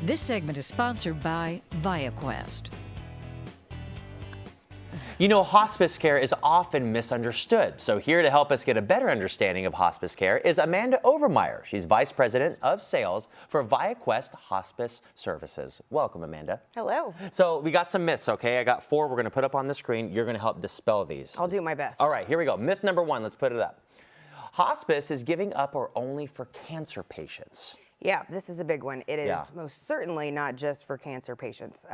This segment is sponsored by ViaQuest. You know, hospice care is often misunderstood. So here to help us get a better understanding of hospice care is Amanda Overmeyer. She's Vice President of Sales for ViaQuest Hospice Services. Welcome, Amanda. Hello. So we got some myths, okay? I got 4 we're going to put up on the screen. You're going to help dispel these. I'll do my best. All right, here we go. Myth number 1, let's put it up. Hospice is giving up or only for cancer patients. Yeah, this is a big one. It is most certainly not just for cancer patients.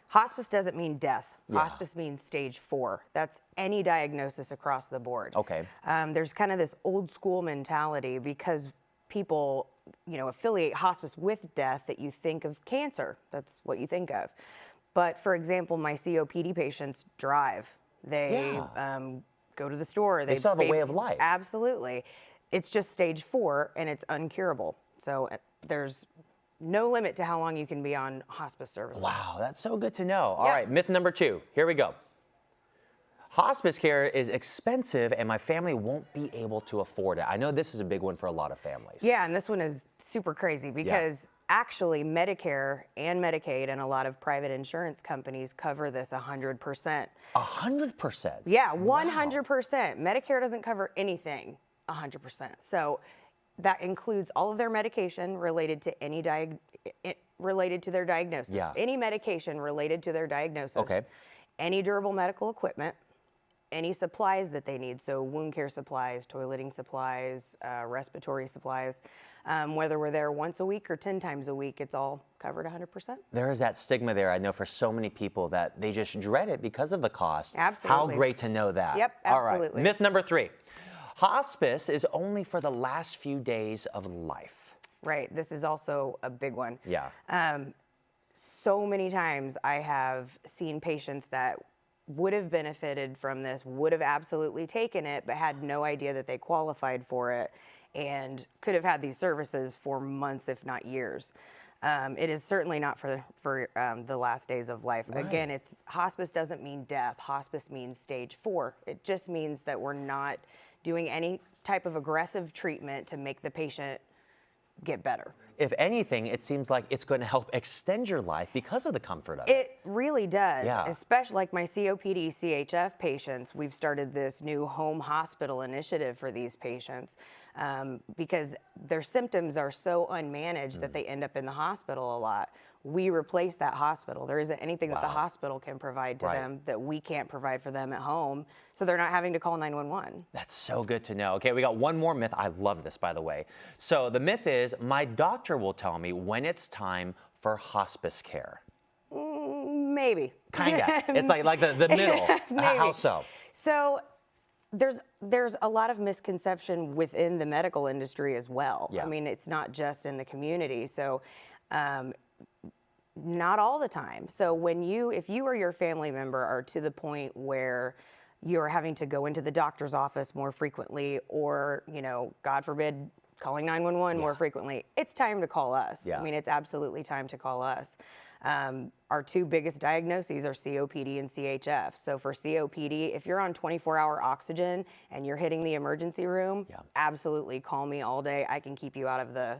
Hospice doesn't mean death. Hospice means stage 4. That's any diagnosis across the board. Okay. There's kind of this old school mentality because people, affiliate hospice with death that you think of cancer. That's what you think of. But for example, my COPD patients drive. They go to the store. They still have a way of life. Absolutely. It's just stage 4 and it's uncurable. So there's no limit to how long you can be on hospice services. Wow, that's so good to know. All right, myth number 2, here we go. Hospice care is expensive and my family won't be able to afford it. I know this is a big one for a lot of families. Yeah, and this one is super crazy because actually Medicare and Medicaid and a lot of private insurance companies cover this 100%. 100%? Yeah, 100%. Medicare doesn't cover anything 100%. So that includes all of their medication related to any related to their diagnosis. Yeah. Any medication related to their diagnosis. Okay. Any durable medical equipment, any supplies that they need. So wound care supplies, toileting supplies, respiratory supplies. Whether we're there once a week or 10 times a week, it's all covered 100%. There is that stigma there, I know, for so many people that they just dread it because of the cost. Absolutely. How great to know that. Yep, absolutely. All right, myth number 3. Hospice is only for the last few days of life. Right, this is also a big one. Yeah. So many times I have seen patients that would have benefited from this, would have absolutely taken it, but had no idea that they qualified for it and could have had these services for months, if not years. It is certainly not for the last days of life. Right. Again, hospice doesn't mean death. Hospice means stage 4. It just means that we're not doing any type of aggressive treatment to make the patient get better. If anything, it seems like it's going to help extend your life because of the comfort of it. It really does, Yeah. especially like my COPD, CHF patients. We've started this new home hospital initiative for these patients because their symptoms are so unmanaged that they end up in the hospital a lot. We replace that hospital. There isn't anything that the hospital can provide to them that we can't provide for them at home, so they're not having to call 911. That's so good to know. Okay, we got one more myth. I love this, by the way. So the myth is, my doctor will tell me when it's time for hospice care. Maybe. Kind of. It's like the middle. How so? So there's a lot of misconception within the medical industry as well. Yeah. I mean, it's not just in the community. So not all the time. So if you or your family member are to the point where you're having to go into the doctor's office more frequently or, God forbid, calling 911 more frequently, it's time to call us. Yeah. I mean, it's absolutely time to call us. Our 2 biggest diagnoses are COPD and CHF. So for COPD, if you're on 24-hour oxygen and you're hitting the emergency room, absolutely call me all day. I can keep you out of the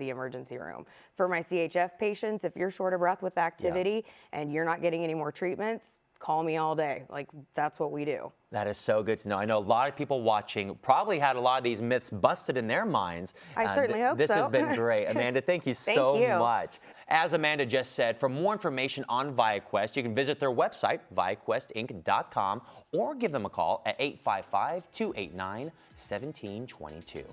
emergency room. For my CHF patients, if you're short of breath with activity and you're not getting any more treatments, call me all day. Like, that's what we do. That is so good to know. I know a lot of people watching probably had a lot of these myths busted in their minds. I certainly hope this so. This has been great. Amanda, thank you so much. As Amanda just said, for more information on ViaQuest, you can visit their website, viaquestinc.com, or give them a call at 855-289-1722.